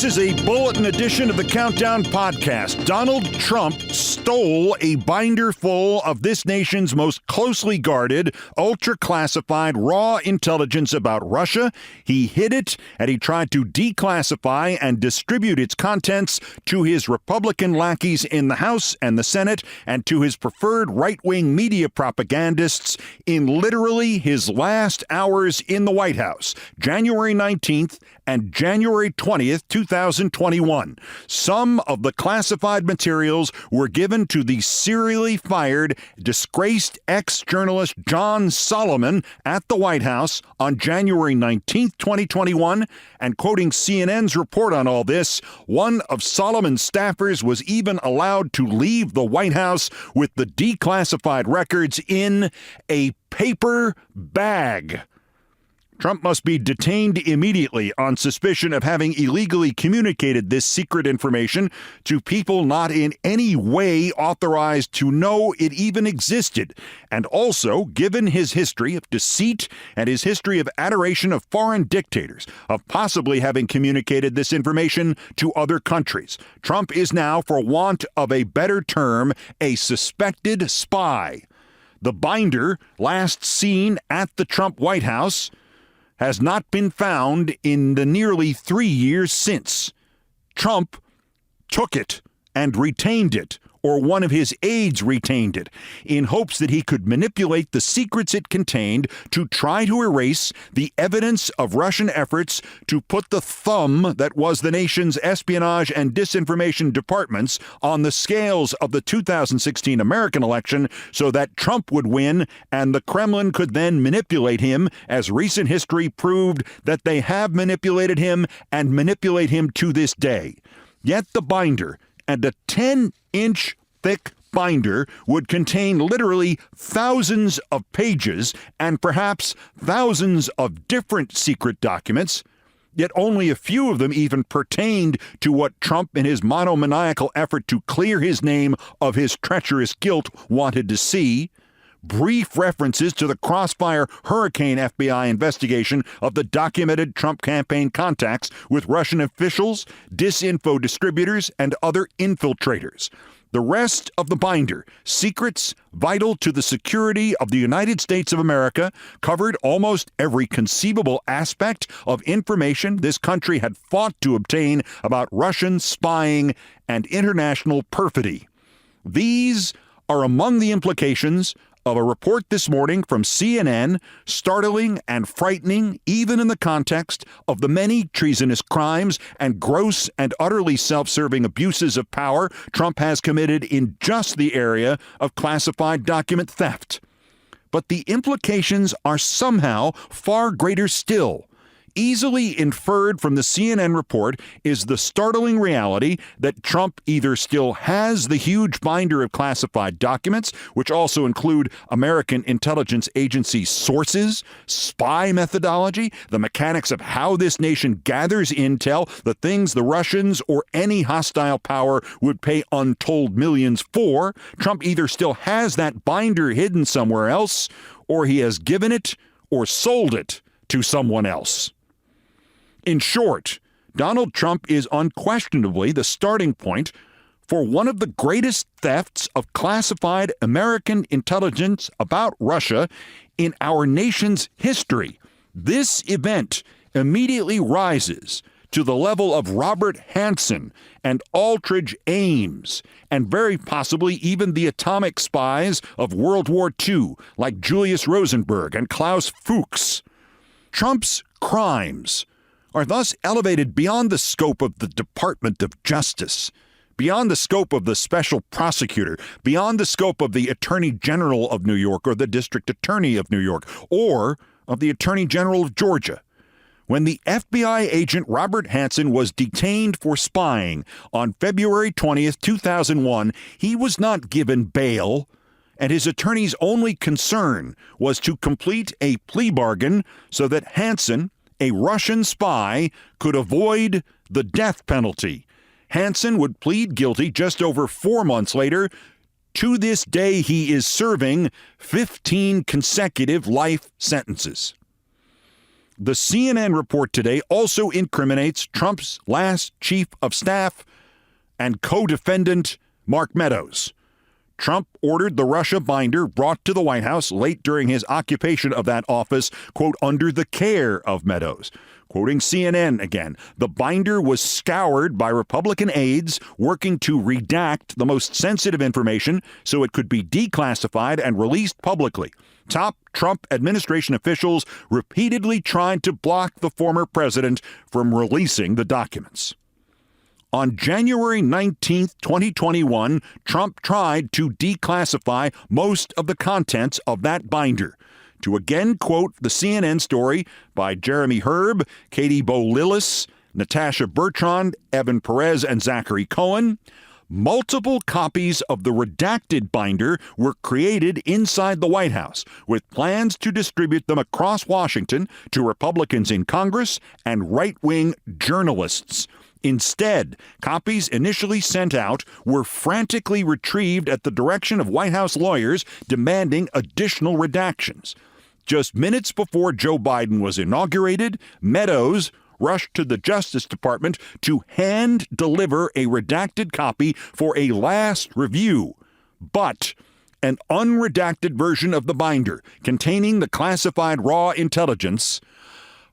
This is a bulletin edition of the Countdown podcast. Donald Trump stole a binder full of this nation's most closely guarded, ultra-classified, raw intelligence about Russia. He hid it, and he tried to declassify and distribute its contents to his Republican lackeys in the House and the Senate, and to his preferred right-wing media propagandists in literally his last hours in the White House, January 19th and January 20th, 2021. Some of the classified materials were given to the serially fired, disgraced ex-journalist John Solomon at the White House on January 19th, 2021. And quoting CNN's report on all this, one of Solomon's staffers was even allowed to leave the White House with the declassified records in a paper bag. Trump must be detained immediately on suspicion of having illegally communicated this secret information to people not in any way authorized to know it even existed. And also, given his history of deceit and his history of adoration of foreign dictators, of possibly having communicated this information to other countries, Trump is now, for want of a better term, a suspected spy. The binder, last seen at the Trump White House, has not been found in the nearly 3 years since. Trump took it and retained it, or one of his aides retained it, in hopes that he could manipulate the secrets it contained to try to erase the evidence of Russian efforts to put the thumb that was the nation's espionage and disinformation departments on the scales of the 2016 American election so that Trump would win and the Kremlin could then manipulate him, as recent history proved that they have manipulated him and manipulate him to this day. Yet the binder, and a 10-inch thick binder, would contain literally thousands of pages and perhaps thousands of different secret documents, yet only a few of them even pertained to what Trump, in his monomaniacal effort to clear his name of his treacherous guilt, wanted to see. Brief references to the Crossfire Hurricane FBI investigation of the documented Trump campaign contacts with Russian officials, disinfo distributors, and other infiltrators. The rest of the binder, secrets vital to the security of the United States of America, covered almost every conceivable aspect of information this country had fought to obtain about Russian spying and international perfidy. These are among the implications of a report this morning from CNN, startling and frightening even in the context of the many treasonous crimes and gross and utterly self-serving abuses of power Trump has committed in just the area of classified document theft. But the implications are somehow far greater still. Easily inferred from the CNN report is the startling reality that Trump either still has the huge binder of classified documents, which also include American intelligence agency sources, spy methodology, the mechanics of how this nation gathers intel, the things the Russians or any hostile power would pay untold millions for. Trump either still has that binder hidden somewhere else, or he has given it or sold it to someone else. In short, Donald Trump is unquestionably the starting point for one of the greatest thefts of classified American intelligence about Russia in our nation's history. This event immediately rises to the level of Robert Hanssen and Aldrich Ames, and very possibly even the atomic spies of World War II, like Julius Rosenberg and Klaus Fuchs. Trump's crimes are thus elevated beyond the scope of the Department of Justice, beyond the scope of the special prosecutor, beyond the scope of the Attorney General of New York or the District Attorney of New York, or of the Attorney General of Georgia. When the FBI agent Robert Hanssen was detained for spying on February 20th, 2001, he was not given bail, and his attorney's only concern was to complete a plea bargain so that Hanssen, a Russian spy, could avoid the death penalty. Hanssen would plead guilty just over 4 months later. To this day, he is serving 15 consecutive life sentences. The CNN report today also incriminates Trump's last chief of staff and co-defendant, Mark Meadows. Trump ordered the Russia binder brought to the White House late during his occupation of that office, quote, under the care of Meadows. Quoting CNN again, the binder was scoured by Republican aides working to redact the most sensitive information so it could be declassified and released publicly. Top Trump administration officials repeatedly tried to block the former president from releasing the documents. On January 19, 2021, Trump tried to declassify most of the contents of that binder. To again quote the CNN story by Jeremy Herb, Katie Bo-Lillis, Natasha Bertrand, Evan Perez, and Zachary Cohen, multiple copies of the redacted binder were created inside the White House with plans to distribute them across Washington to Republicans in Congress and right-wing journalists. Instead, copies initially sent out were frantically retrieved at the direction of White House lawyers demanding additional redactions. Just minutes before Joe Biden was inaugurated, Meadows rushed to the Justice Department to hand deliver a redacted copy for a last review. But an unredacted version of the binder containing the classified raw intelligence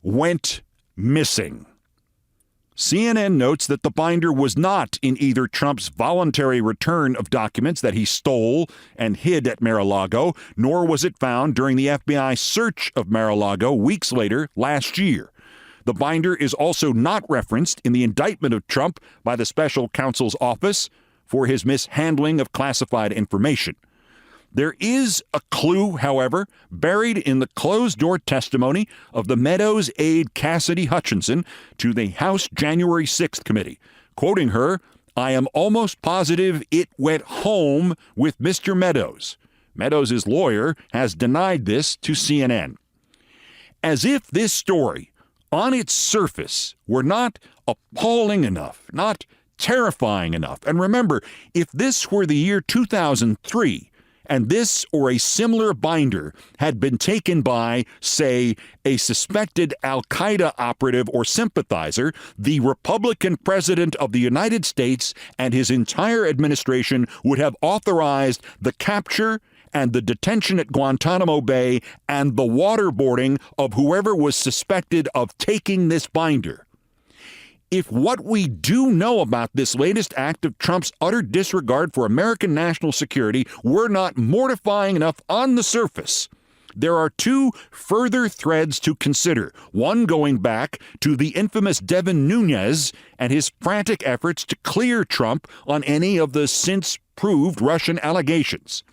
went missing. CNN notes that the binder was not in either Trump's voluntary return of documents that he stole and hid at Mar-a-Lago, nor was it found during the FBI search of Mar-a-Lago weeks later last year. The binder is also not referenced in the indictment of Trump by the special counsel's office for his mishandling of classified information. There is a clue, however, buried in the closed-door testimony of the Meadows aide Cassidy Hutchinson to the House January 6th committee. Quoting her, "I am almost positive it went home with Mr. Meadows." Meadows' lawyer has denied this to CNN. As if this story, on its surface, were not appalling enough, not terrifying enough. And remember, if this were the year 2003, and this or a similar binder had been taken by, say, a suspected al-Qaeda operative or sympathizer, the Republican president of the United States and his entire administration would have authorized the capture and the detention at Guantanamo Bay and the waterboarding of whoever was suspected of taking this binder. If what we do know about this latest act of Trump's utter disregard for American national security were not mortifying enough on the surface, there are two further threads to consider, one going back to the infamous Devin Nunes and his frantic efforts to clear Trump on any of the since-proved Russian allegations.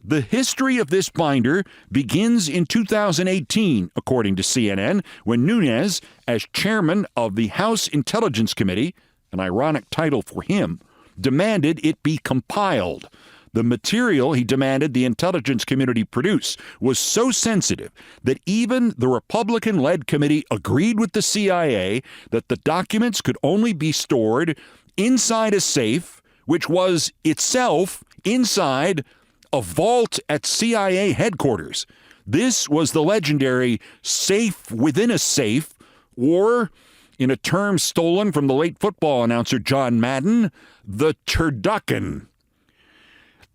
The history of this binder begins in 2018, according to CNN, when Nunes, as chairman of the House Intelligence Committee, an ironic title for him, demanded it be compiled. The material he demanded the intelligence community produce was so sensitive that even the Republican-led committee agreed with the CIA that the documents could only be stored inside a safe, which was itself inside a vault at CIA headquarters. This was the legendary safe within a safe, or, in a term stolen from the late football announcer John Madden, the turducken.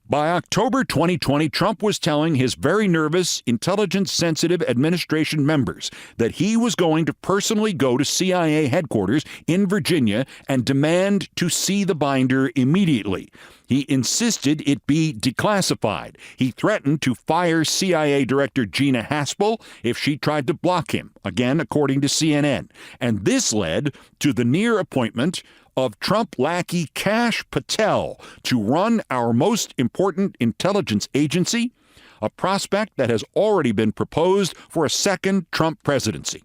By October 2020, Trump was telling his very nervous, intelligence-sensitive administration members that he was going to personally go to CIA headquarters in Virginia and demand to see the binder immediately. He insisted it be declassified. He threatened to fire CIA Director Gina Haspel if she tried to block him, again, according to CNN. And this led to the near appointment of Trump lackey Kash Patel to run our most important intelligence agency, a prospect that has already been proposed for a second Trump presidency.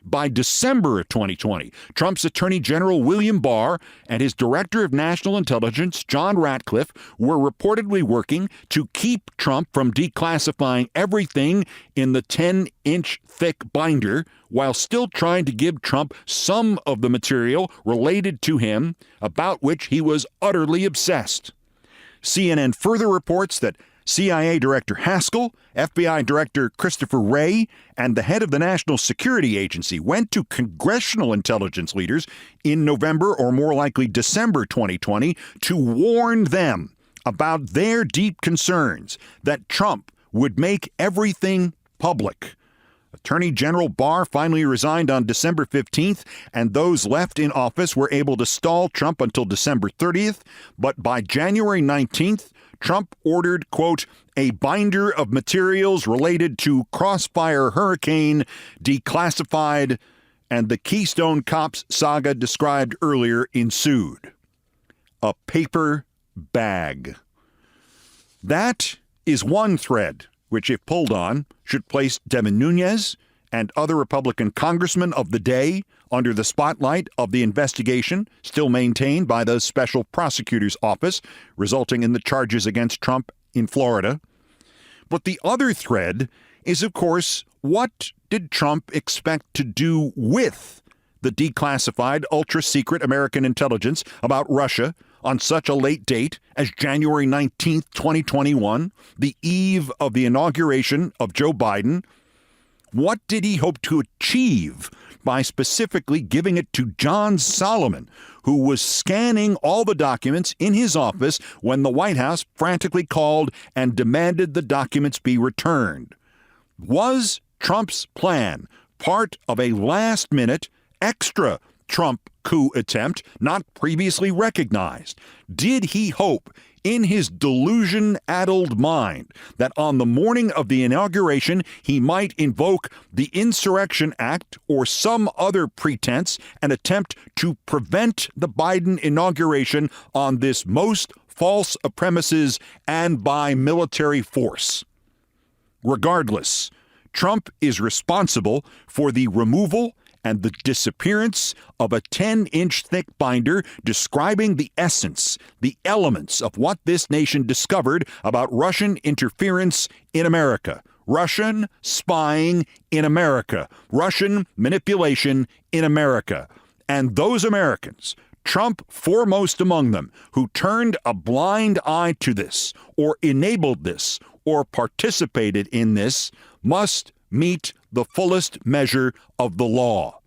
By December of 2020, Trump's Attorney General William Barr and his Director of National Intelligence, John Ratcliffe, were reportedly working to keep Trump from declassifying everything in the 10-inch thick binder while still trying to give Trump some of the material related to him about which he was utterly obsessed. CNN further reports that CIA Director Haskell, FBI Director Christopher Wray, and the head of the National Security Agency went to congressional intelligence leaders in November, or more likely December 2020, to warn them about their deep concerns that Trump would make everything public. Attorney General Barr finally resigned on December 15th, and those left in office were able to stall Trump until December 30th. But by January 19th, Trump ordered, quote, a binder of materials related to Crossfire Hurricane, declassified, and the Keystone Cops saga described earlier ensued. A paper bag. That is one thread which, if pulled on, should place Devin Nunes and other Republican congressmen of the day under the spotlight of the investigation still maintained by the special prosecutor's office, resulting in the charges against Trump in Florida. But the other thread is, of course, what did Trump expect to do with the declassified, ultra-secret American intelligence about Russia on such a late date as January 19th, 2021, the eve of the inauguration of Joe Biden? What did he hope to achieve by specifically giving it to John Solomon, who was scanning all the documents in his office when the White House frantically called and demanded the documents be returned? Was Trump's plan part of a last-minute, extra Trump coup attempt not previously recognized? Did he hope in his delusion-addled mind that on the morning of the inauguration he might invoke the Insurrection Act or some other pretense and attempt to prevent the Biden inauguration on this most false premises and by military force? Regardless, Trump is responsible for the removal and the disappearance of a 10-inch thick binder describing the essence, the elements of what this nation discovered about Russian interference in America, Russian spying in America, Russian manipulation in America. And those Americans, Trump foremost among them, who turned a blind eye to this, or enabled this, or participated in this, must meet the fullest measure of the law.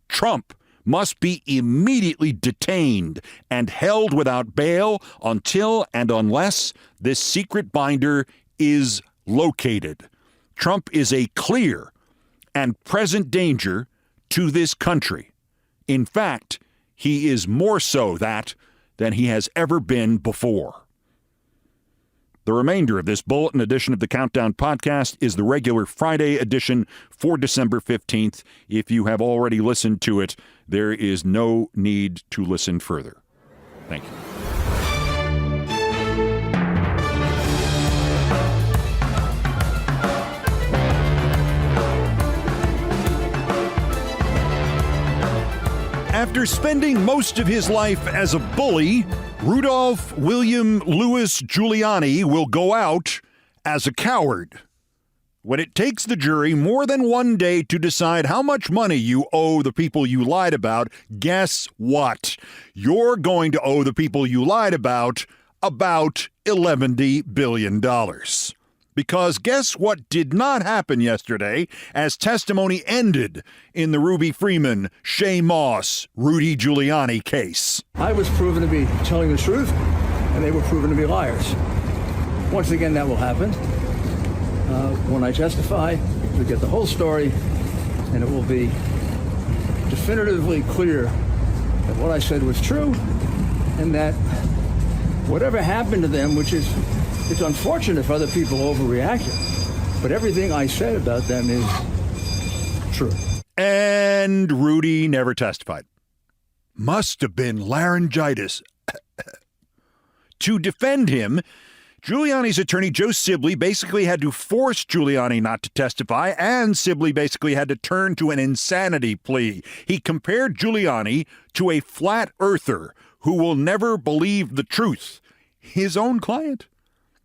Trump must be immediately detained and held without bail until and unless this secret binder is located. Trump is a clear and present danger to this country. In fact, he is more so that than he has ever been before. The remainder of this bulletin edition of the Countdown Podcast is the regular Friday edition for December 15th. If you have already listened to it, there is no need to listen further. Thank you. After spending most of his life as a bully, Rudolph William Louis Giuliani will go out as a coward. When it takes the jury more than one day to decide how much money you owe the people you lied about, guess what? You're going to owe the people you lied about $11 billion. Because guess what did not happen yesterday as testimony ended in the Ruby Freeman, Shay Moss, Rudy Giuliani case? I was proven to be telling the truth, and they were proven to be liars. Once again, that will happen. When I testify, you'll get the whole story, and it will be definitively clear that what I said was true, and that whatever happened to them, which is, it's unfortunate if other people overreacted, but everything I said about them is true. And Rudy never testified. Must have been laryngitis. To defend him, Giuliani's attorney, Joe Sibley, basically had to force Giuliani not to testify, and Sibley basically had to turn to an insanity plea. He compared Giuliani to a flat earther who will never believe the truth. His own client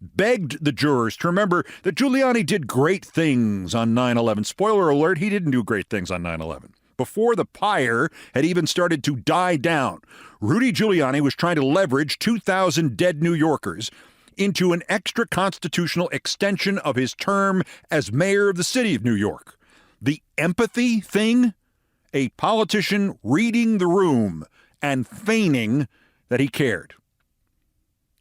begged the jurors to remember that Giuliani did great things on 9/11. Spoiler alert, he didn't do great things on 9/11. Before the pyre had even started to die down, Rudy Giuliani was trying to leverage 2,000 dead New Yorkers into an extra-constitutional extension of his term as mayor of the city of New York. The empathy thing? A politician reading the room and feigning that he cared.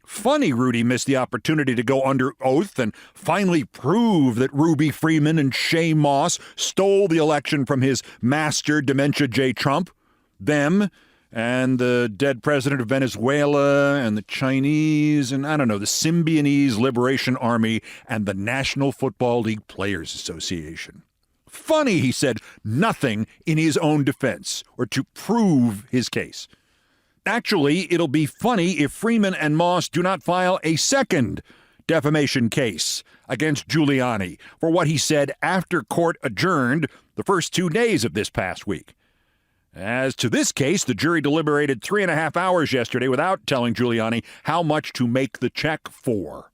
Funny Rudy missed the opportunity to go under oath and finally prove that Ruby Freeman and Shay Moss stole the election from his master, Dementia J. Trump. Them and the dead president of Venezuela and the Chinese and, I don't know, the Symbionese Liberation Army and the National Football League Players Association. Funny he said nothing in his own defense or to prove his case. Actually, it'll be funny if Freeman and Moss do not file a second defamation case against Giuliani for what he said after court adjourned the first 2 days of this past week. As to this case, the jury deliberated 3.5 hours yesterday without telling Giuliani how much to make the check for.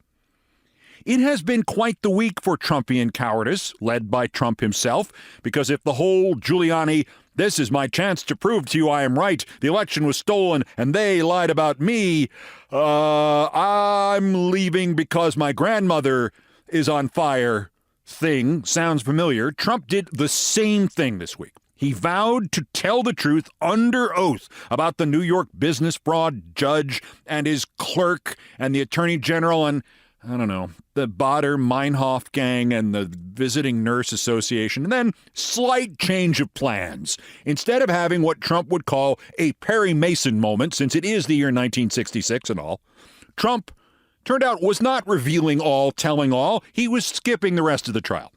It has been quite the week for Trumpian cowardice, led by Trump himself, because if the whole Giuliani, this is my chance to prove to you I am right, the election was stolen, and they lied about me, I'm leaving because my grandmother is on fire thing sounds familiar, Trump did the same thing this week. He vowed to tell the truth under oath about the New York business fraud judge and his clerk and the attorney general and, I don't know, the Bader-Meinhof gang and the Visiting Nurse Association, and then slight change of plans. Instead of having what Trump would call a Perry Mason moment, since it is the year 1966 and all, Trump, turned out, was not revealing all, telling all. He was skipping the rest of the trial.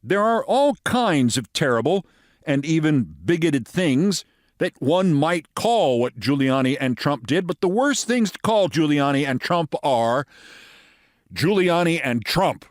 There are all kinds of terrible and even bigoted things that one might call what Giuliani and Trump did, but the worst things to call Giuliani and Trump are Giuliani and Trump.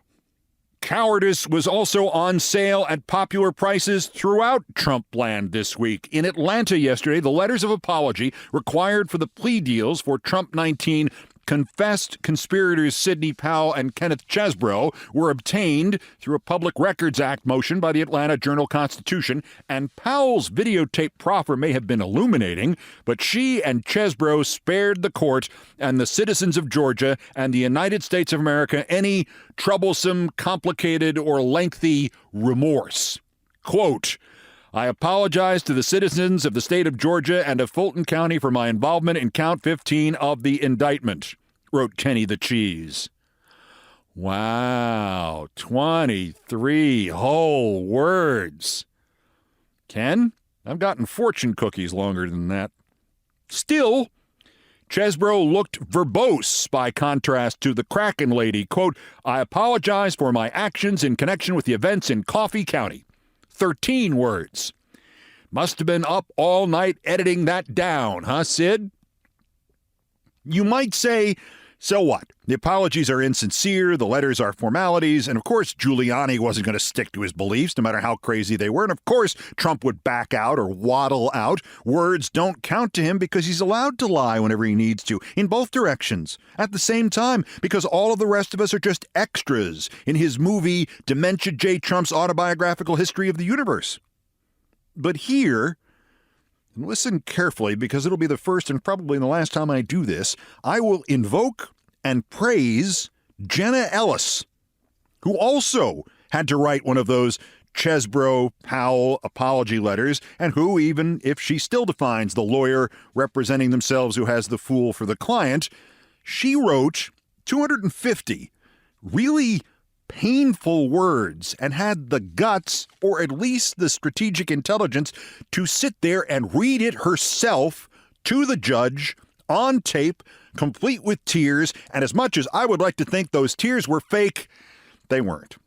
Cowardice was also on sale at popular prices throughout Trump land this week. In Atlanta yesterday, the letters of apology required for the plea deals for Trump 19 confessed conspirators Sidney Powell and Kenneth Chesebro were obtained through a Public Records Act motion by the Atlanta Journal-Constitution, and Powell's videotape proffer may have been illuminating, but she and Chesebro spared the court and the citizens of Georgia and the United States of America any troublesome, complicated, or lengthy remorse. Quote, I apologize to the citizens of the state of Georgia and of Fulton County for my involvement in count 15 of the indictment, wrote Kenny the Cheese. Wow, 23 whole words. Ken, I've gotten fortune cookies longer than that. Still, Chesebro looked verbose by contrast to the Kraken lady. Quote, I apologize for my actions in connection with the events in Coffee County. 13 words. Must have been up all night editing that down, huh, Sid? You might say, so what? The apologies are insincere, the letters are formalities, and of course Giuliani wasn't going to stick to his beliefs no matter how crazy they were, and of course Trump would back out or waddle out. Words don't count to him because he's allowed to lie whenever he needs to, in both directions, at the same time, because all of the rest of us are just extras in his movie Dementia J. Trump's autobiographical history of the universe. But here, and listen carefully because it'll be the first and probably the last time I do this, I will invoke and praise Jenna Ellis, who also had to write one of those Chesebro-Powell apology letters, and who, even if she still defines the lawyer representing themselves who has the fool for the client, she wrote 250 really painful words and had the guts, or at least the strategic intelligence, to sit there and read it herself to the judge on tape, complete with tears, and as much as I would like to think those tears were fake, they weren't.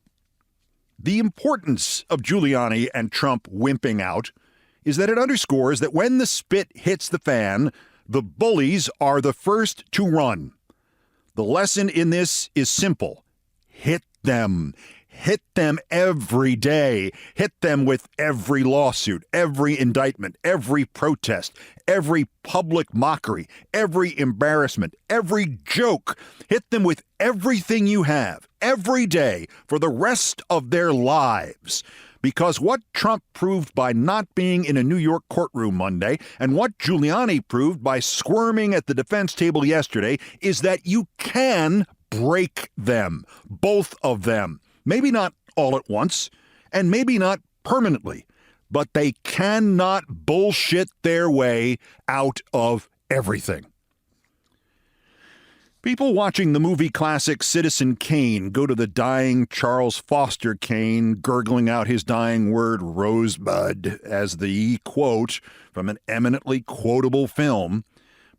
The importance of Giuliani and Trump wimping out is that it underscores that when the spit hits the fan, the bullies are the first to run. The lesson in this is simple. Hit them. Hit them every day. Hit them with every lawsuit, every indictment, every protest, every public mockery, every embarrassment, every joke. Hit them with everything you have, every day, for the rest of their lives. because what Trump proved by not being in a New York courtroom Monday and what Giuliani proved by squirming at the defense table yesterday is that you can break them, both of them. Maybe not all at once, and maybe not permanently, but they cannot bullshit their way out of everything. People watching the movie classic Citizen Kane go to the dying Charles Foster Kane, gurgling out his dying word rosebud as the quote from an eminently quotable film.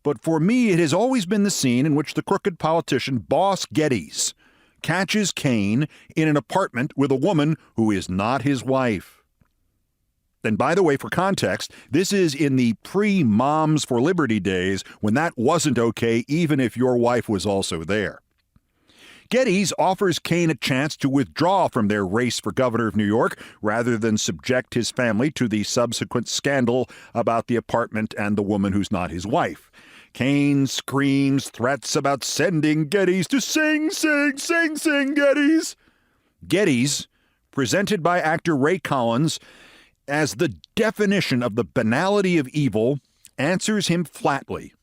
But for me, it has always been the scene in which the crooked politician Boss Geddes catches Kane in an apartment with a woman who is not his wife. And by the way, for context, this is in the pre-Moms for Liberty days when that wasn't okay, even if your wife was also there. Geddes offers Kane a chance to withdraw from their race for governor of New York rather than subject his family to the subsequent scandal about the apartment and the woman who's not his wife. Kane screams threats about sending Geddes to sing, Geddes. Geddes, presented by actor Ray Collins as the definition of the banality of evil, answers him flatly.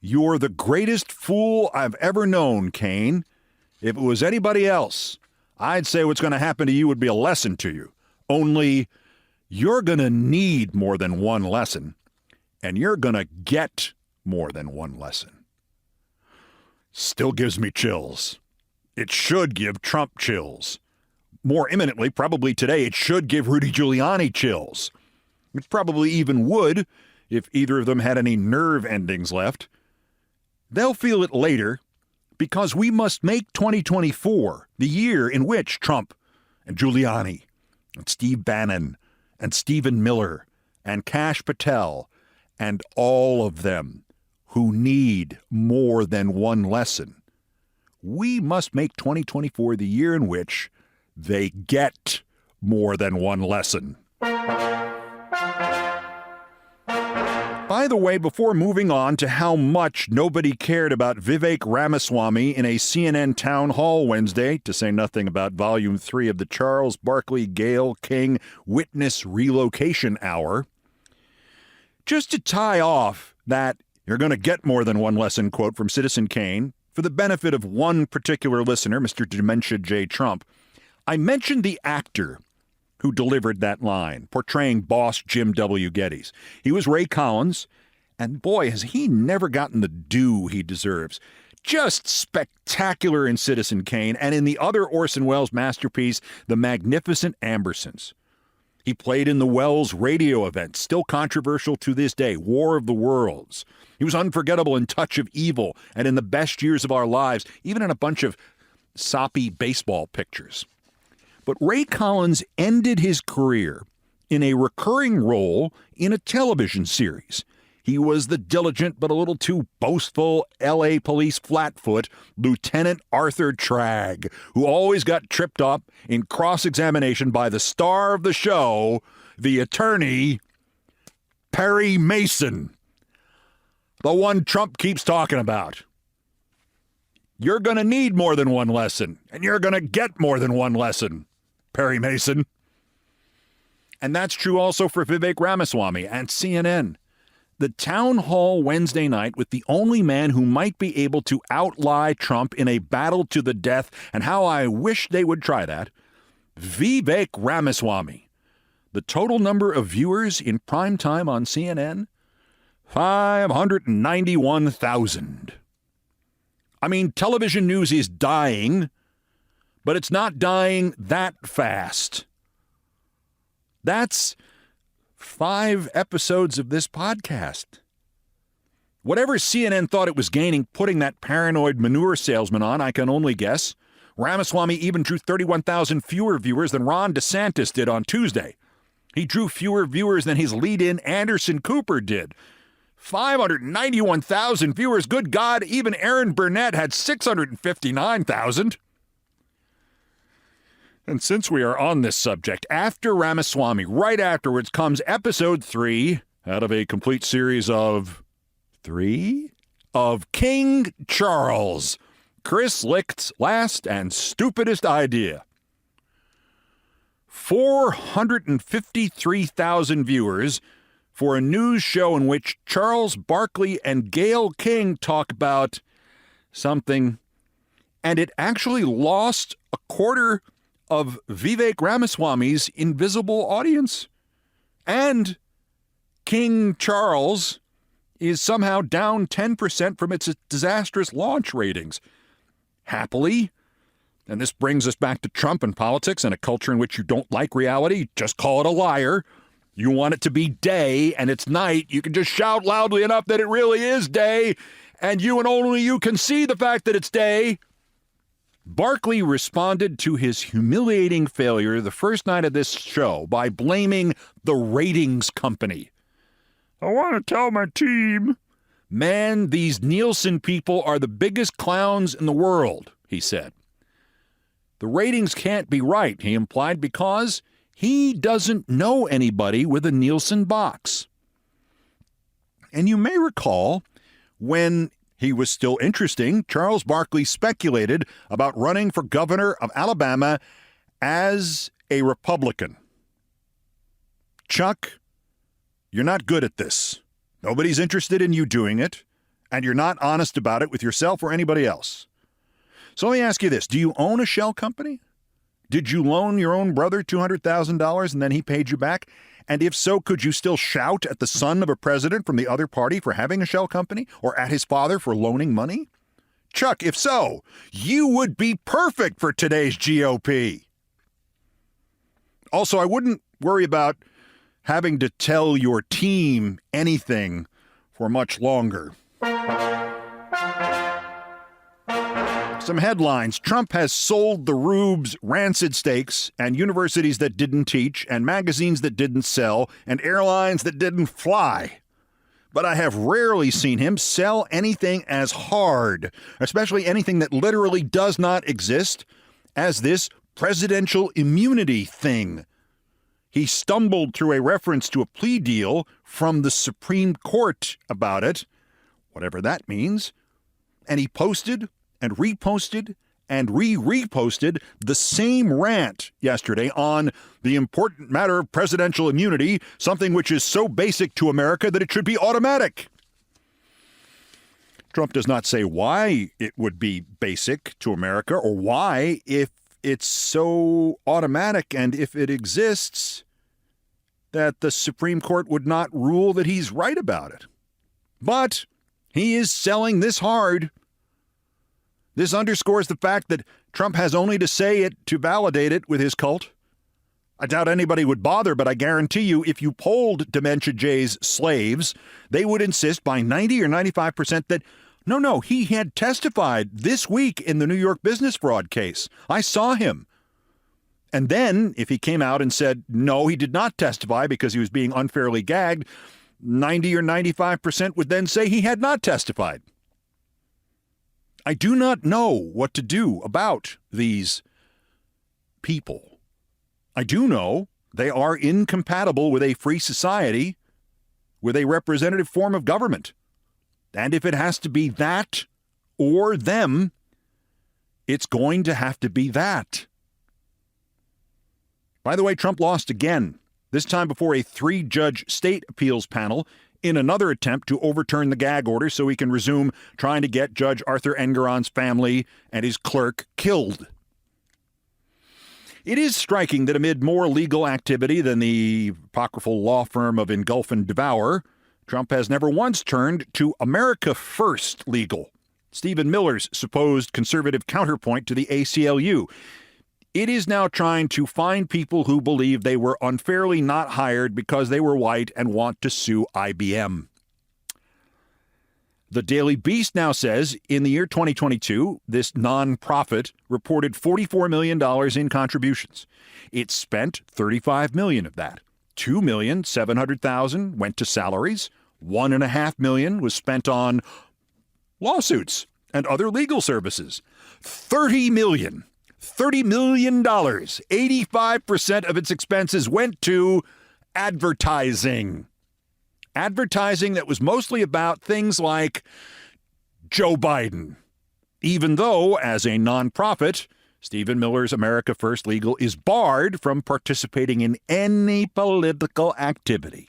You're the greatest fool I've ever known, Kane. If it was anybody else, I'd say what's going to happen to you would be a lesson to you. Only you're going to need more than one lesson, and you're going to get more than one lesson. Still gives me chills. It should give Trump chills. More imminently, probably today, it should give Rudy Giuliani chills. It probably even would if either of them had any nerve endings left. They'll feel it later because we must make 2024 the year in which Trump and Giuliani and Steve Bannon and Stephen Miller and Kash Patel and all of them who need more than one lesson, we must make 2024 the year in which they get more than one lesson. By the way, before moving on to how much nobody cared about Vivek Ramaswamy in a CNN town hall Wednesday, to say nothing about Volume 3 of the Charles Barkley Gayle King Witness Relocation Hour, just to tie off that you're going to get more than one lesson quote from Citizen Kane, for the benefit of one particular listener, Mr. Dementia J. Trump, I mentioned the actor who delivered that line, portraying boss Jim W. Geddes. He was Ray Collins, and boy, has he never gotten the due he deserves. Just spectacular in Citizen Kane and in the other Orson Welles masterpiece, The Magnificent Ambersons. He played in the Welles radio event, still controversial to this day, War of the Worlds. He was unforgettable in Touch of Evil and in The Best Years of Our Lives, even in a bunch of soppy baseball pictures. But Ray Collins ended his career in a recurring role in a television series. He was the diligent but a little too boastful L.A. police flatfoot Lieutenant Arthur Tragg, who always got tripped up in cross-examination by the star of the show, the attorney, Perry Mason, the one Trump keeps talking about. You're going to need more than one lesson, and you're going to get more than one lesson, Perry Mason. And that's true also for Vivek Ramaswamy and CNN. The town hall Wednesday night with the only man who might be able to outlie Trump in a battle to the death, and how I wish they would try that, Vivek Ramaswamy. The total number of viewers in prime time on CNN? 591,000. I mean, television news is dying, but it's not dying that fast. That's 5 episodes of this podcast. Whatever CNN thought it was gaining putting that paranoid manure salesman on, I can only guess. Ramaswamy even drew 31,000 fewer viewers than Ron DeSantis did on Tuesday. He drew fewer viewers than his lead-in Anderson Cooper did. 591,000 viewers. Good God, even Aaron Burnett had 659,000. And since we are on this subject, after Ramaswamy, right afterwards comes episode 3 out of a complete series of 3 of King Charles, Chris Licht's last and stupidest idea. 453,000 viewers for a news show in which Charles Barkley and Gayle King talk about something, and it actually lost a quarter of Vivek Ramaswamy's invisible audience. And King Charles is somehow down 10% from its disastrous launch ratings. Happily, and this brings us back to Trump and politics and a culture in which you don't like reality, just call it a liar. You want it to be day and it's night. You can just shout loudly enough that it really is day, and you and only you can see the fact that it's day. Barkley responded to his humiliating failure the first night of this show by blaming the ratings company. I want to tell my team, man, these Nielsen people are the biggest clowns in the world, he said. The ratings can't be right, he implied, because he doesn't know anybody with a Nielsen box. And you may recall when he was still interesting, Charles Barkley speculated about running for governor of Alabama as a Republican. Chuck, you're not good at this. Nobody's interested in you doing it, and you're not honest about it with yourself or anybody else. So let me ask you this. Do you own a shell company? Did you loan your own brother $200,000 and then he paid you back? And if so, could you still shout at the son of a president from the other party for having a shell company, or at his father for loaning money? Chuck, if so, you would be perfect for today's GOP. Also, I wouldn't worry about having to tell your team anything for much longer. Some headlines. Trump has sold the rubes rancid steaks, and universities that didn't teach, and magazines that didn't sell, and airlines that didn't fly. But I have rarely seen him sell anything as hard, especially anything that literally does not exist, as this presidential immunity thing. He stumbled through a reference to a plea deal from the Supreme Court about it, whatever that means, and he posted and reposted and reposted the same rant yesterday on the important matter of presidential immunity, something which is so basic to America that it should be automatic. Trump does not say why it would be basic to America, or why, if it's so automatic and if it exists, that the Supreme Court would not rule that he's right about it. But he is selling this hard. This underscores the fact that Trump has only to say it to validate it with his cult. I doubt anybody would bother, but I guarantee you if you polled Dementia Jay's slaves, they would insist by 90 or 95% that, no, he had testified this week in the New York business fraud case. I saw him. And then, if he came out and said, no, he did not testify because he was being unfairly gagged, 90 or 95% would then say he had not testified. I do not know what to do about these people. I do know they are incompatible with a free society, with a representative form of government. And if it has to be that or them, it's going to have to be that. By the way, Trump lost again, this time before a 3-judge state appeals panel, in another attempt to overturn the gag order so he can resume trying to get Judge Arthur Engoron's family and his clerk killed. It is striking that amid more legal activity than the apocryphal law firm of Engulf and Devour, Trump has never once turned to America First Legal, Stephen Miller's supposed conservative counterpoint to the ACLU. It is now trying to find people who believe they were unfairly not hired because they were white and want to sue IBM. The Daily Beast now says in the year 2022, this nonprofit reported $44 million in contributions. It spent $35 million of that. $2,700,000 went to salaries. $1.5 million was spent on lawsuits and other legal services. $30 million, 85% of its expenses went to advertising. Advertising that was mostly about things like Joe Biden, even though, as a nonprofit, Stephen Miller's America First Legal is barred from participating in any political activity.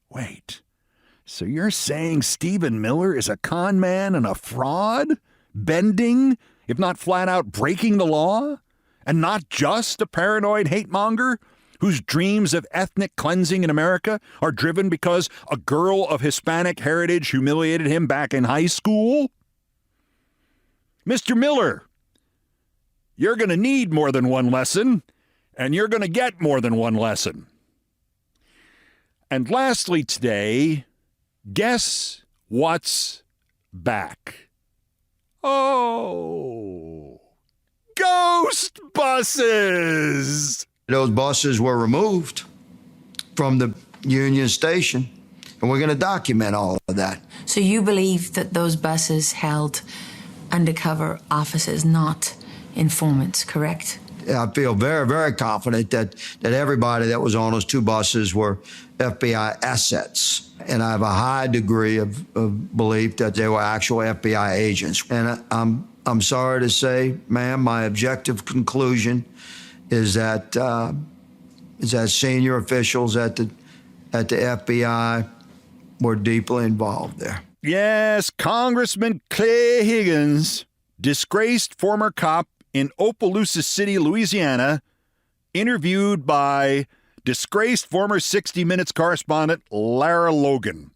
Wait, so you're saying Stephen Miller is a con man and a fraud? Bending, if not flat out breaking the law? And not just a paranoid hate monger whose dreams of ethnic cleansing in America are driven because a girl of Hispanic heritage humiliated him back in high school? Mr. Miller, you're going to need more than one lesson, and you're going to get more than one lesson. And lastly today, guess what's back? Oh, ghost buses! Those buses were removed from the Union Station, and we're going to document all of that. So you believe that those buses held undercover officers, not informants, correct? I feel very, very confident that everybody that was on those two buses were FBI assets. And I have a high degree of belief that they were actual FBI agents. And I'm sorry to say, ma'am, my objective conclusion is that senior officials at the FBI were deeply involved there. Yes, Congressman Clay Higgins, disgraced former cop in Opelousas City, Louisiana, interviewed by disgraced former 60 Minutes correspondent Lara Logan.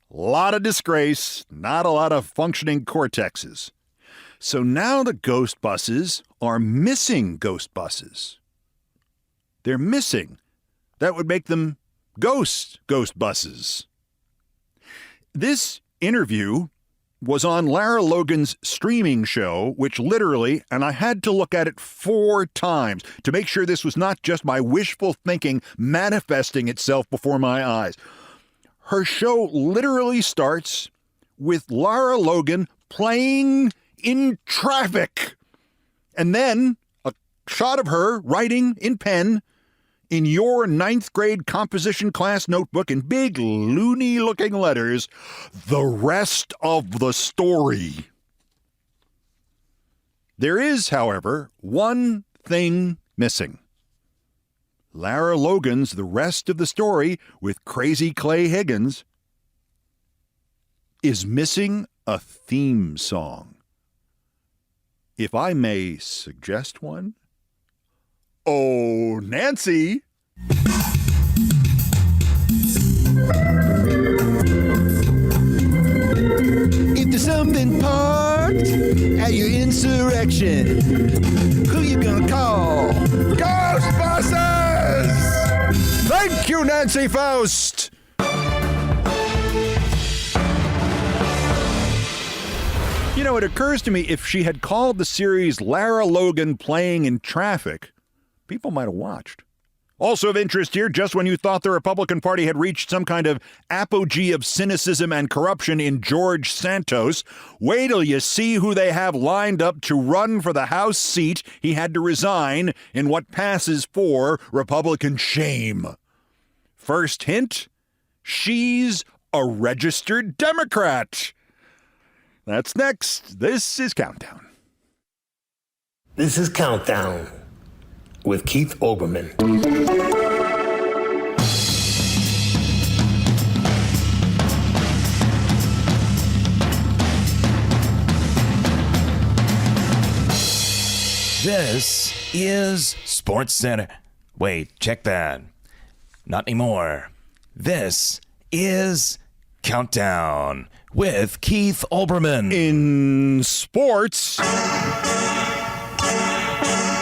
A lot of disgrace, not a lot of functioning cortexes. So now the ghost buses are missing ghost buses. They're missing. That would make them ghost buses. This interview was on Lara Logan's streaming show, which literally, and I had to look at it 4 times to make sure this was not just my wishful thinking manifesting itself before my eyes. Her show literally starts with Lara Logan playing in traffic, and then a shot of her writing in pen in your 9th grade composition class notebook in big loony-looking letters, the rest of the story. There is, however, one thing missing. Lara Logan's The Rest of the Story with Crazy Clay Higgins is missing a theme song. If I may suggest one. Oh, Nancy! If there's something parked at your insurrection, who you gonna call? Ghostbusters! Thank you, Nancy Faust! You know, it occurs to me if she had called the series Lara Logan Playing in Traffic, people might have watched. Also of interest here, just when you thought the Republican Party had reached some kind of apogee of cynicism and corruption in George Santos, wait till you see who they have lined up to run for the House seat he had to resign in what passes for Republican shame. First hint, she's a registered Democrat. That's next. This is Countdown. This is Countdown with Keith Olbermann. This is Sports Center. Wait, check that. Not anymore. This is Countdown with Keith Olbermann. In sports,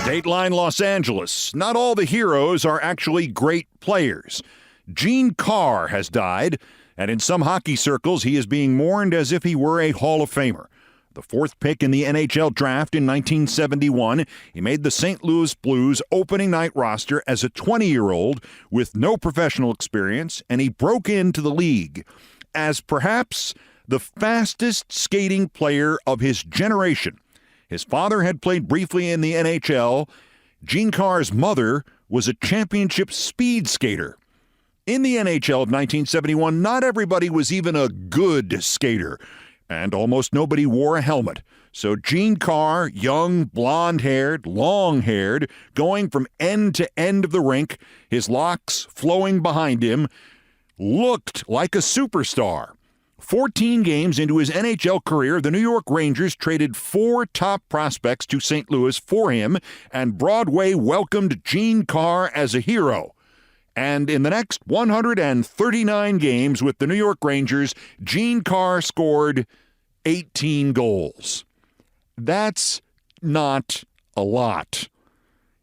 Dateline Los Angeles. Not all the heroes are actually great players. Gene Carr has died, and in some hockey circles, he is being mourned as if he were a Hall of Famer. The 4th pick in the NHL draft in 1971, he made the St. Louis Blues opening night roster as a 20-year-old with no professional experience, and he broke into the league as perhaps the fastest skating player of his generation. His father had played briefly in the NHL. Gene Carr's mother was a championship speed skater. In the NHL of 1971, not everybody was even a good skater, and almost nobody wore a helmet. So Gene Carr, young, blonde-haired, long-haired, going from end to end of the rink, his locks flowing behind him, looked like a superstar. 14 games into his NHL career, the New York Rangers traded 4 top prospects to St. Louis for him, and Broadway welcomed Gene Carr as a hero. And in the next 139 games with the New York Rangers, Gene Carr scored 18 goals. That's not a lot.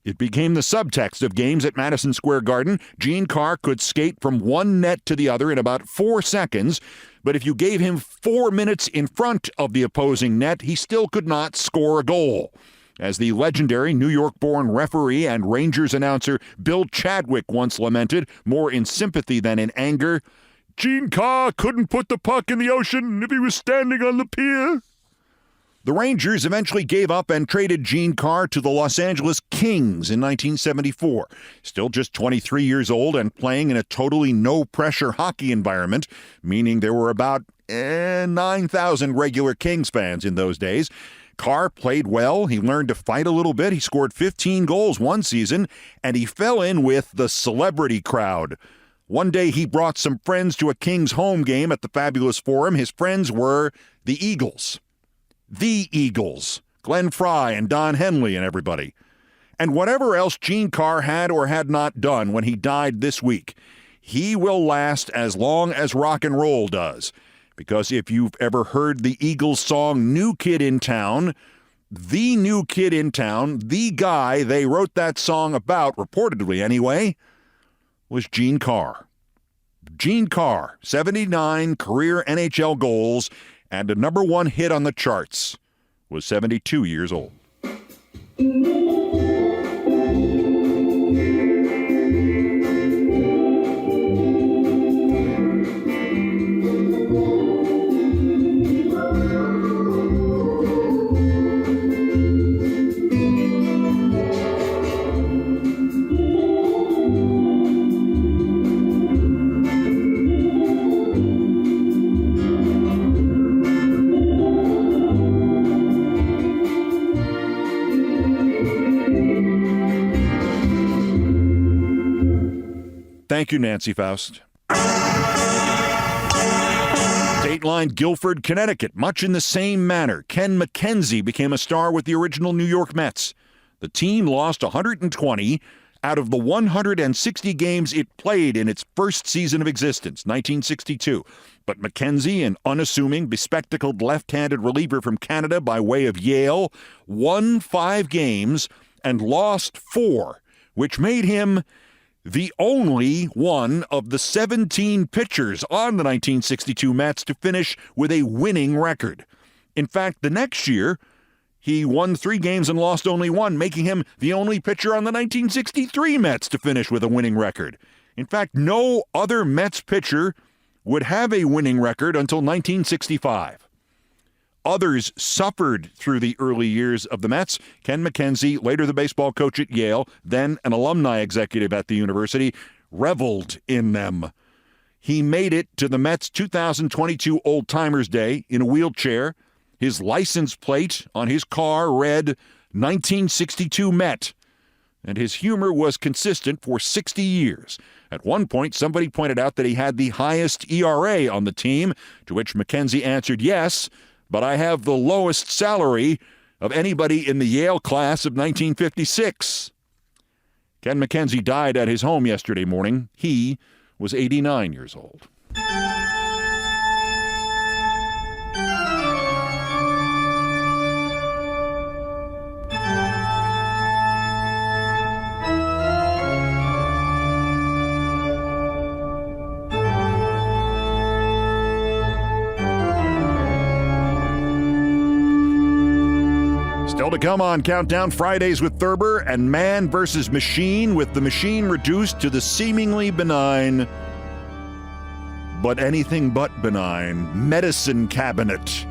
It became the subtext of games at Madison Square Garden. Gene Carr could skate from one net to the other in about 4 seconds, but if you gave him 4 minutes in front of the opposing net, he still could not score a goal. As the legendary New York-born referee and Rangers announcer Bill Chadwick once lamented, more in sympathy than in anger, Gene Carr couldn't put the puck in the ocean if he was standing on the pier. The Rangers eventually gave up and traded Gene Carr to the Los Angeles Kings in 1974. Still just 23 years old and playing in a totally no-pressure hockey environment, meaning there were about 9,000 regular Kings fans in those days. Carr played well. He learned to fight a little bit. He scored 15 goals one season, and he fell in with the celebrity crowd. One day he brought some friends to a Kings home game at the Fabulous Forum. His friends were the Eagles. The Eagles, Glenn Fry and Don Henley and everybody. And whatever else Gene Carr had or had not done when he died this week, he will last as long as rock and roll does. Because if you've ever heard the Eagles song New Kid in Town, the new kid in town, the guy they wrote that song about, reportedly anyway, was Gene Carr. Gene Carr, 79 career NHL goals, and a number 1 hit on the charts, was 72 years old. Thank you, Nancy Faust. Dateline Guilford, Connecticut. Much in the same manner, Ken McKenzie became a star with the original New York Mets. The team lost 120 out of the 160 games it played in its first season of existence, 1962. But McKenzie, an unassuming, bespectacled left-handed reliever from Canada by way of Yale, won 5 games and lost 4, which made him the only one of the 17 pitchers on the 1962 Mets to finish with a winning record. In fact, the next year, he won 3 games and lost only 1, making him the only pitcher on the 1963 Mets to finish with a winning record. In fact, no other Mets pitcher would have a winning record until 1965. Others suffered through the early years of the Mets. Ken McKenzie, later the baseball coach at Yale, then an alumni executive at the university, reveled in them. He made it to the Mets' 2022 Old Timers Day in a wheelchair. His license plate on his car read 1962 Met, and his humor was consistent for 60 years. At one point, somebody pointed out that he had the highest ERA on the team, to which McKenzie answered, "Yes, but I have the lowest salary of anybody in the Yale class of 1956. Ken McKenzie died at his home yesterday morning. He was 89 years old. Still to come on Countdown Fridays with Thurber and Man vs. Machine, with the machine reduced to the seemingly benign, but anything but benign, medicine cabinet.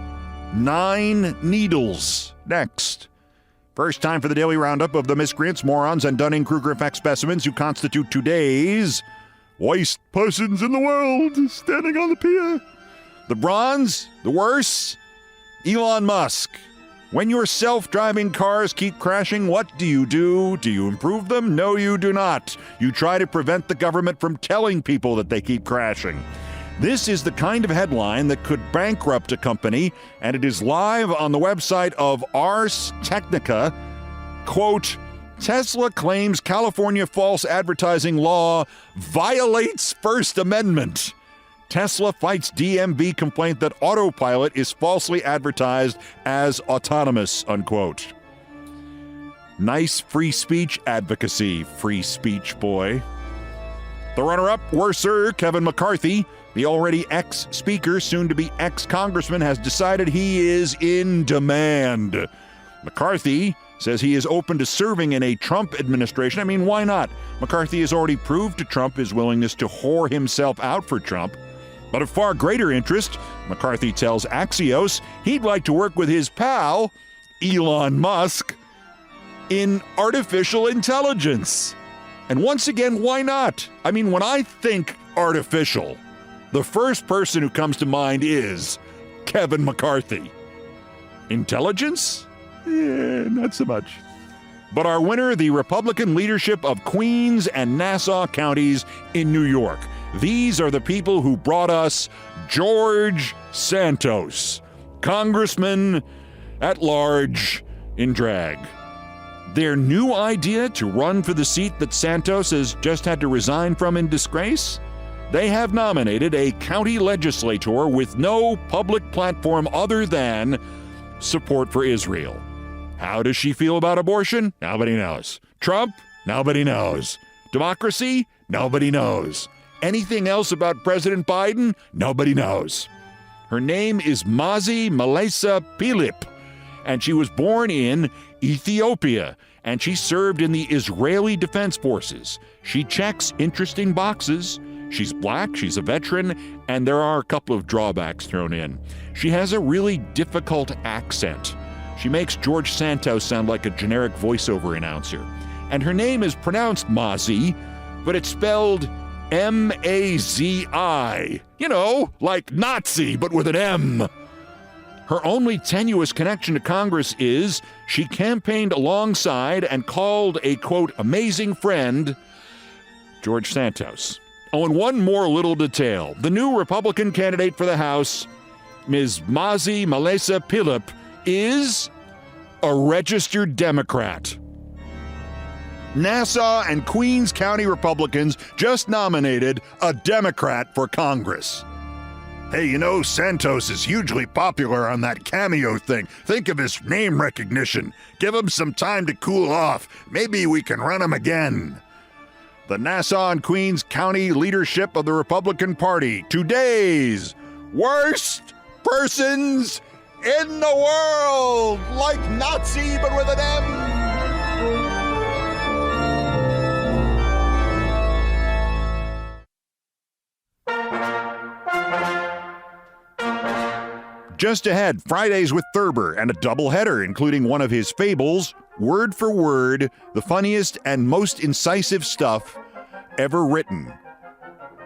9 needles. Next. First time for the daily roundup of the miscreants, morons, and Dunning-Kruger effect specimens who constitute today's worst persons in the world standing on the pier. The bronze, the worse, Elon Musk. When your self-driving cars keep crashing, what do? Do you improve them? No, you do not. You try to prevent the government from telling people that they keep crashing. This is the kind of headline that could bankrupt a company, and it is live on the website of Ars Technica. Quote, Tesla claims California false advertising law violates First Amendment. Tesla fights DMV complaint that autopilot is falsely advertised as autonomous, unquote. Nice free speech advocacy, free speech boy. The runner-up, worser, Kevin McCarthy, the already ex-speaker, soon-to-be ex-congressman, has decided he is in demand. McCarthy says he is open to serving in a Trump administration. I mean, why not? McCarthy has already proved to Trump his willingness to whore himself out for Trump. But of far greater interest, McCarthy tells Axios he'd like to work with his pal, Elon Musk, in artificial intelligence. And once again, why not? I mean, when I think artificial, the first person who comes to mind is Kevin McCarthy. Intelligence? Not so much. But our winner, the Republican leadership of Queens and Nassau counties in New York. These are the people who brought us George Santos, congressman at large in drag. Their new idea to run for the seat that Santos has just had to resign from in disgrace? They have nominated a county legislator with no public platform other than support for Israel. How does she feel about abortion? Nobody knows. Trump? Nobody knows. Democracy? Nobody knows. Anything else about President Biden? Nobody knows. Her name is Mazi Malesa Pilip, and she was born in Ethiopia, and she served in the Israeli Defense Forces. She checks interesting boxes. She's black, she's a veteran, and there are a couple of drawbacks thrown in. She has a really difficult accent. She makes George Santos sound like a generic voiceover announcer. And her name is pronounced Mazi, but it's spelled M-A-Z-I. You know, like Nazi, but with an M. Her only tenuous connection to Congress is she campaigned alongside and called a, quote, amazing friend, George Santos. Oh, and one more little detail. The new Republican candidate for the House, Ms. Mazi Malesa Pilip, is a registered Democrat. Nassau and Queens County Republicans just nominated a Democrat for Congress. Hey, you know, Santos is hugely popular on that cameo thing. Think of his name recognition. Give him some time to cool off. Maybe we can run him again. The Nassau and Queens County leadership of the Republican Party. Today's worst persons in the world. Like Nazi, but with an M. Just ahead, Fridays with Thurber and a doubleheader, including one of his fables, word for word, the funniest and most incisive stuff ever written.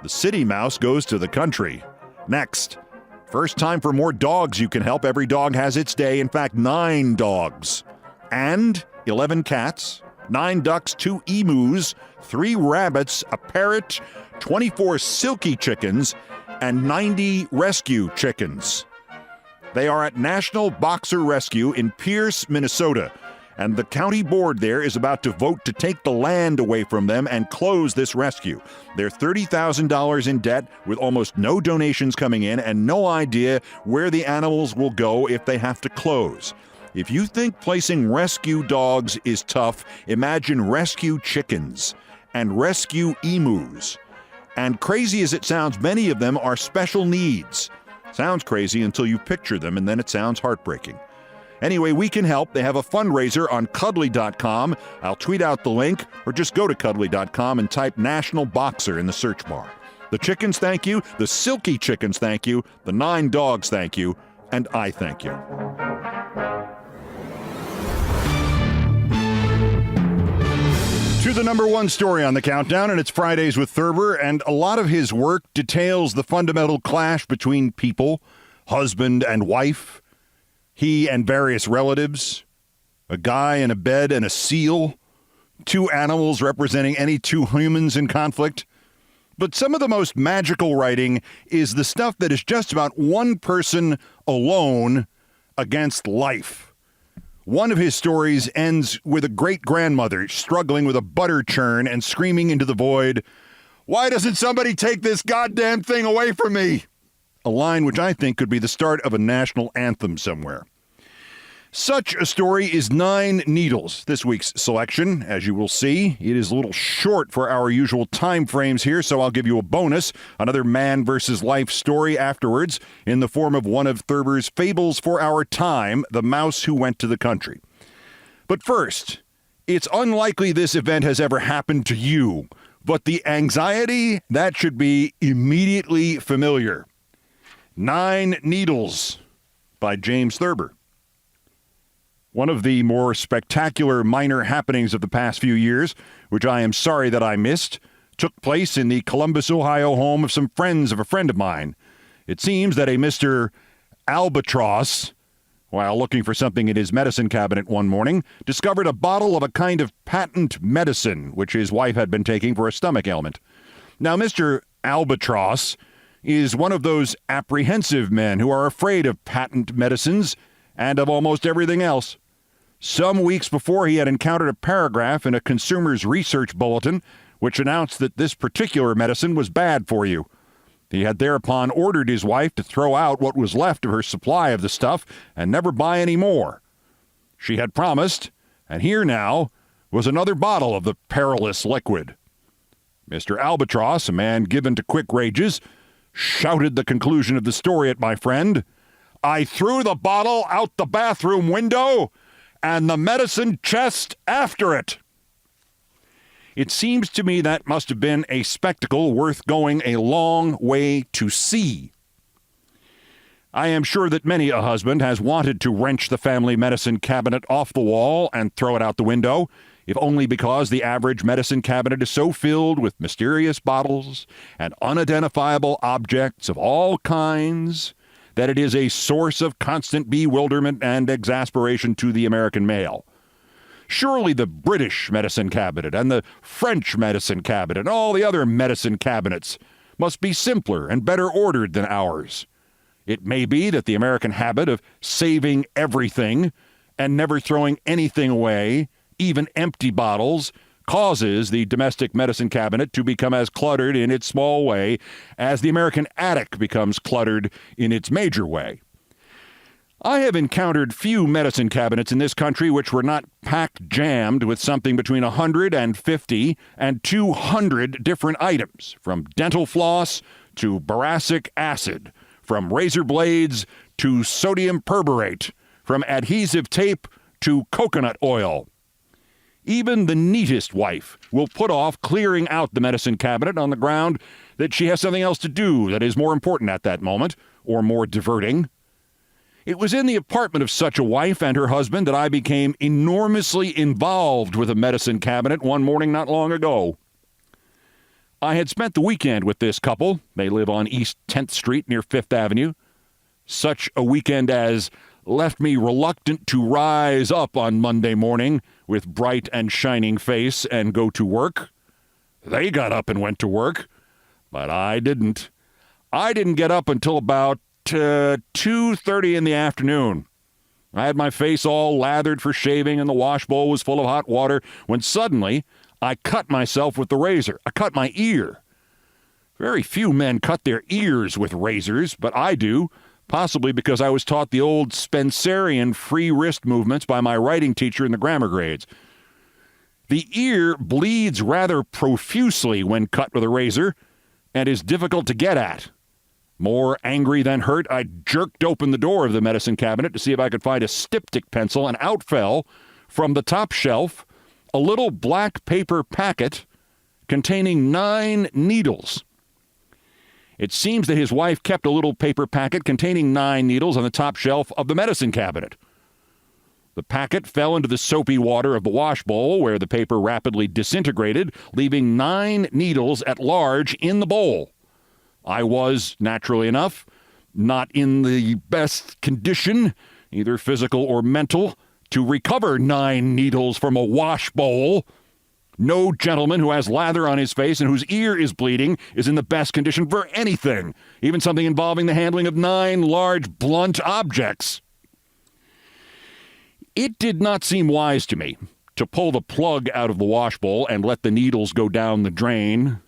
The city mouse goes to the country. Next, first time for more dogs you can help. Every dog has its day. In fact, 9 dogs. And 11 cats, 9 ducks, 2 emus, 3 rabbits, a parrot, 24 silky chickens, and 90 rescue chickens. They are at National Boxer Rescue in Pierce, Minnesota, and the county board there is about to vote to take the land away from them and close this rescue. They're $30,000 in debt with almost no donations coming in and no idea where the animals will go if they have to close. If you think placing rescue dogs is tough, imagine rescue chickens and rescue emus. And crazy as it sounds, many of them are special needs. Sounds crazy until you picture them, and then it sounds heartbreaking. Anyway, we can help. They have a fundraiser on Cuddly.com. I'll tweet out the link, or just go to Cuddly.com and type National Boxer in the search bar. The chickens thank you, the silky chickens thank you, the 9 dogs thank you, and I thank you. To the number one story on the countdown, and it's Fridays with Thurber, and a lot of his work details the fundamental clash between people, husband and wife, He and various relatives, a guy in a bed and a seal, two animals representing any two humans in conflict. But some of the most magical writing is the stuff that is just about one person alone against life. One of his stories ends with a great-grandmother struggling with a butter churn and screaming into the void, "Why doesn't somebody take this goddamn thing away from me?" A line which I think could be the start of a national anthem somewhere. Such a story is 9 Needles, this week's selection. As you will see, it is a little short for our usual time frames here, so I'll give you a bonus, another man versus life story afterwards, in the form of one of Thurber's fables for our time, The Mouse Who Went to the Country. But first, it's unlikely this event has ever happened to you, but the anxiety, that should be immediately familiar. 9 Needles by James Thurber. One of the more spectacular minor happenings of the past few years, which I am sorry that I missed, took place in the Columbus, Ohio home of some friends of a friend of mine. It seems that a Mr. Albatross, while looking for something in his medicine cabinet one morning, discovered a bottle of a kind of patent medicine, which his wife had been taking for a stomach ailment. Now, Mr. Albatross is one of those apprehensive men who are afraid of patent medicines and of almost everything else. Some weeks before, he had encountered a paragraph in a consumer's research bulletin which announced that this particular medicine was bad for you. He had thereupon ordered his wife to throw out what was left of her supply of the stuff and never buy any more. She had promised, and here now was another bottle of the perilous liquid. Mr. Albatross, a man given to quick rages, shouted the conclusion of the story at my friend. "I threw the bottle out the bathroom window and the medicine chest after it." It seems to me that must have been a spectacle worth going a long way to see. I am sure that many a husband has wanted to wrench the family medicine cabinet off the wall and throw it out the window, if only because the average medicine cabinet is so filled with mysterious bottles and unidentifiable objects of all kinds that it is a source of constant bewilderment and exasperation to the American male. Surely the British medicine cabinet and the French medicine cabinet and all the other medicine cabinets must be simpler and better ordered than ours. It may be that the American habit of saving everything and never throwing anything away, even empty bottles, causes the domestic medicine cabinet to become as cluttered in its small way as the American attic becomes cluttered in its major way. I have encountered few medicine cabinets in this country which were not packed jammed with something between 150 and 200 different items, from dental floss to boracic acid, from razor blades to sodium perborate, from adhesive tape to coconut oil. Even the neatest wife will put off clearing out the medicine cabinet on the ground that she has something else to do that is more important at that moment, or more diverting. It was in the apartment of such a wife and her husband that I became enormously involved with a medicine cabinet one morning not long ago. I had spent the weekend with this couple. They live on East 10th Street near 5th Avenue. Such a weekend as left me reluctant to rise up on Monday morning with bright and shining face and go to work. They got up and went to work, but I didn't. I didn't get up until about 2:30 in the afternoon. I had my face all lathered for shaving and the wash bowl was full of hot water when suddenly I cut myself with the razor. I cut my ear. Very few men cut their ears with razors, but I do, possibly because I was taught the old Spencerian free wrist movements by my writing teacher in the grammar grades. The ear bleeds rather profusely when cut with a razor and is difficult to get at. More angry than hurt, I jerked open the door of the medicine cabinet to see if I could find a styptic pencil, and out fell, from the top shelf, a little black paper packet containing 9 needles. It seems that his wife kept a little paper packet containing 9 needles on the top shelf of the medicine cabinet. The packet fell into the soapy water of the wash bowl, where the paper rapidly disintegrated, leaving 9 needles at large in the bowl. I was, naturally enough, not in the best condition either physical or mental, to recover 9 needles from a wash bowl. No gentleman who has lather on his face and whose ear is bleeding is in the best condition for anything, even something involving the handling of 9 large, blunt objects. It did not seem wise to me to pull the plug out of the wash bowl and let the needles go down the drain.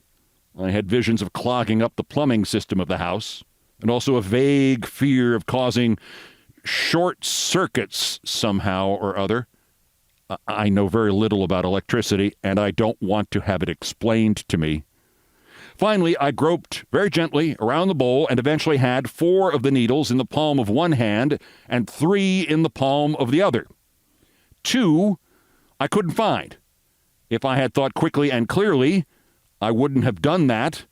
I had visions of clogging up the plumbing system of the house, and also a vague fear of causing short circuits somehow or other. I know very little about electricity, and I don't want to have it explained to me. Finally, I groped very gently around the bowl and eventually had 4 of the needles in the palm of one hand and 3 in the palm of the other. 2 I couldn't find. If I had thought quickly and clearly, I wouldn't have done that.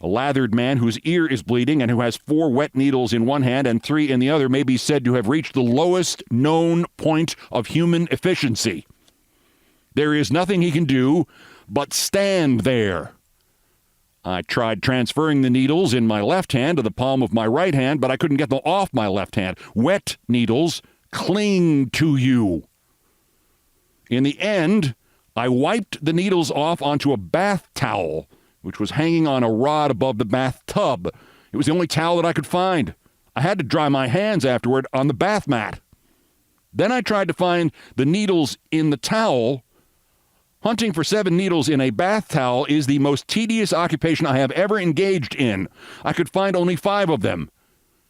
A lathered man whose ear is bleeding and who has 4 wet needles in one hand and 3 in the other may be said to have reached the lowest known point of human efficiency. There is nothing he can do but stand there. I tried transferring the needles in my left hand to the palm of my right hand, but I couldn't get them off my left hand. Wet needles cling to you. In the end, I wiped the needles off onto a bath towel, which was hanging on a rod above the bathtub. It was the only towel that I could find. I had to dry my hands afterward on the bath mat. Then I tried to find the needles in the towel. Hunting for 7 needles in a bath towel is the most tedious occupation I have ever engaged in. I could find only 5 of them.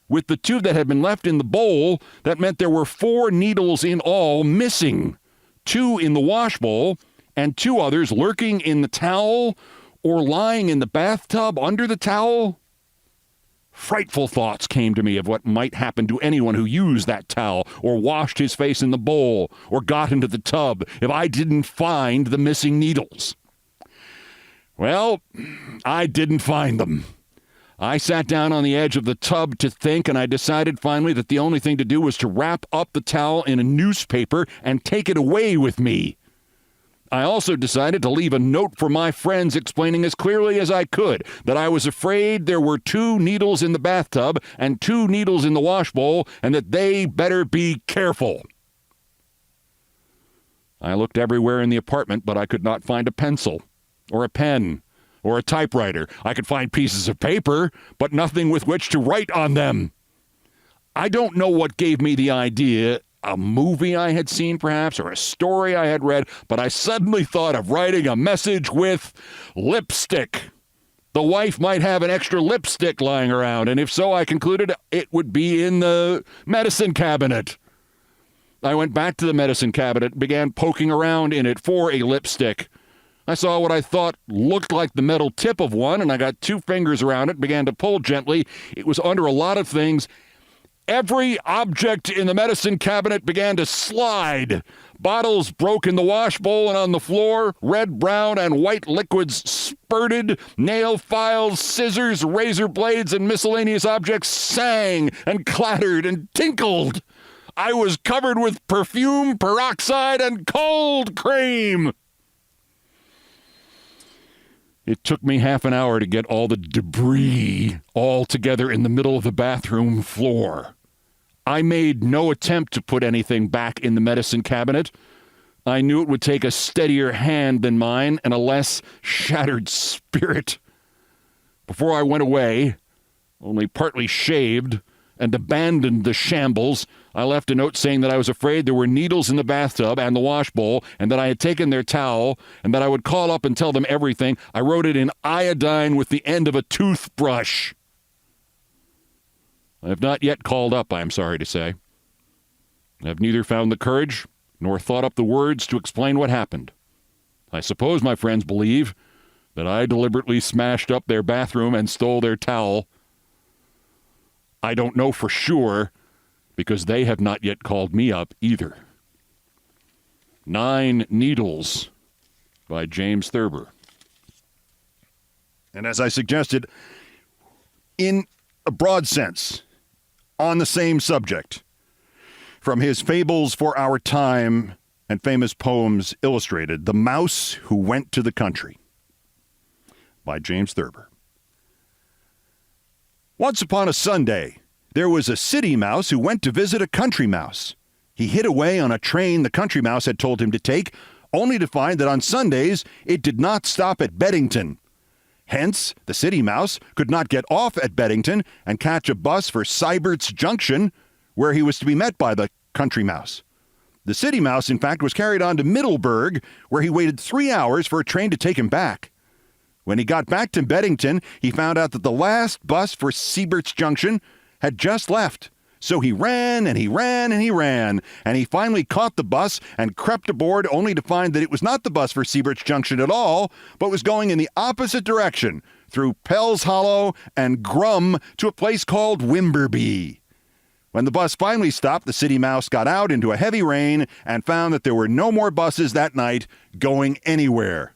With the 2 that had been left in the bowl, that meant there were 4 needles in all missing. 2 in the wash bowl, and 2 others lurking in the towel or lying in the bathtub under the towel. Frightful thoughts came to me of what might happen to anyone who used that towel or washed his face in the bowl or got into the tub if I didn't find the missing needles. Well, I didn't find them. I sat down on the edge of the tub to think, and I decided finally that the only thing to do was to wrap up the towel in a newspaper and take it away with me. I also decided to leave a note for my friends explaining as clearly as I could that I was afraid there were 2 needles in the bathtub and 2 needles in the wash bowl, and that they better be careful. I looked everywhere in the apartment, but I could not find a pencil or a pen or a typewriter. I could find pieces of paper, but nothing with which to write on them. I don't know what gave me the idea, a movie I had seen perhaps, or a story I had read, but I suddenly thought of writing a message with lipstick. The wife might have an extra lipstick lying around, and if so, I concluded it would be in the medicine cabinet. I went back to the medicine cabinet and began poking around in it for a lipstick. I saw what I thought looked like the metal tip of one, and I got 2 fingers around it, began to pull gently. It was under a lot of things. Every object in the medicine cabinet began to slide. Bottles broke in the wash bowl and on the floor. Red, brown, and white liquids spurted. Nail files, scissors, razor blades, and miscellaneous objects sang and clattered and tinkled. I was covered with perfume, peroxide, and cold cream. It took me half an hour to get all the debris all together in the middle of the bathroom floor. I made no attempt to put anything back in the medicine cabinet. I knew it would take a steadier hand than mine and a less shattered spirit. Before I went away, only partly shaved, and abandoned the shambles, I left a note saying that I was afraid there were needles in the bathtub and the wash bowl, and that I had taken their towel, and that I would call up and tell them everything. I wrote it in iodine with the end of a toothbrush. I have not yet called up, I am sorry to say. I have neither found the courage nor thought up the words to explain what happened. I suppose my friends believe that I deliberately smashed up their bathroom and stole their towel. I don't know for sure, because they have not yet called me up either. 9 Needles by James Thurber. And as I suggested, in a broad sense, on the same subject, from his Fables for Our Time and Famous Poems Illustrated, The Mouse Who Went to the Country by James Thurber. Once upon a Sunday, There was a city mouse who went to visit a country mouse. He hid away on a train the country mouse had told him to take, only to find that on Sundays it did not stop at Beddington. Hence, the city mouse could not get off at Beddington and catch a bus for Seibert's Junction, where he was to be met by the country mouse. The city mouse, in fact, was carried on to Middleburg, where he waited 3 hours for a train to take him back. When he got back to Beddington, he found out that the last bus for Seibert's Junction had just left. So he ran and he ran and he ran, and he finally caught the bus and crept aboard, only to find that it was not the bus for Seibert's Junction at all, but was going in the opposite direction, through Pell's Hollow and Grum to a place called Wimberby. When the bus finally stopped, the city mouse got out into a heavy rain and found that there were no more buses that night going anywhere.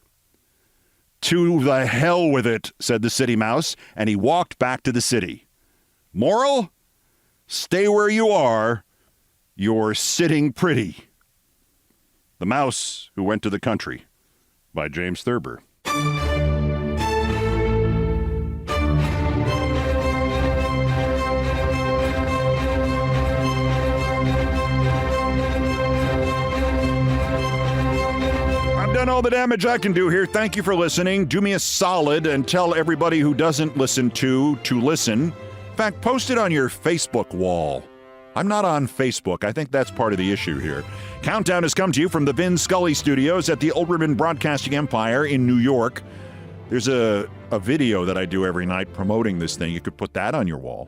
"To the hell with it," said the city mouse, and he walked back to the city. Moral? Stay where you are. You're sitting pretty. The Mouse Who Went to the Country by James Thurber. I've done all the damage I can do here. Thank you for listening. Do me a solid and tell everybody who doesn't listen to listen. In fact, post it on your Facebook wall. I'm not on Facebook. I think that's part of the issue here. Countdown has come to you from the Vin Scully Studios at the Olbermann Broadcasting Empire in New York. There's a video that I do every night promoting this thing. You could put that on your wall.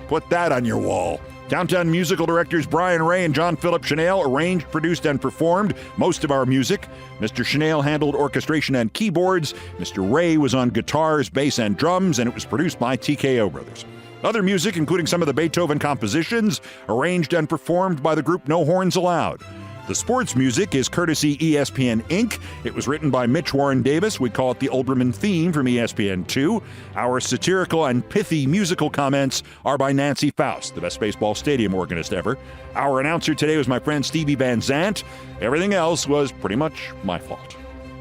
Put that on your wall. Countdown musical directors Brian Ray and John Philip Chanel arranged, produced, and performed most of our music. Mr. Chanel handled orchestration and keyboards. Mr. Ray was on guitars, bass, and drums, and it was produced by TKO Brothers. Other music, including some of the Beethoven compositions, arranged and performed by the group No Horns Allowed. The sports music is courtesy ESPN Inc. It was written by Mitch Warren Davis. We call it the Olbermann theme from ESPN2. Our satirical and pithy musical comments are by Nancy Faust, the best baseball stadium organist ever. Our announcer today was my friend Stevie Van Zandt. Everything else was pretty much my fault.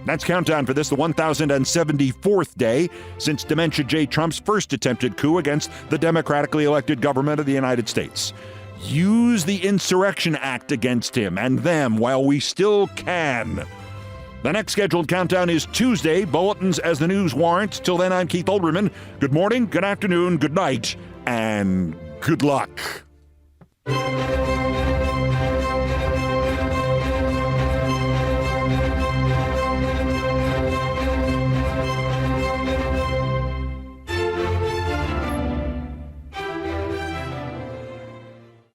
That's Countdown for this, the 1074th day since Dementia J. Trump's first attempted coup against the democratically elected government of the United States. Use the Insurrection Act against him and them while we still can. The next scheduled countdown is Tuesday, bulletins as the news warrants. Till then, I'm Keith Olbermann. Good morning, good afternoon, good night, and good luck.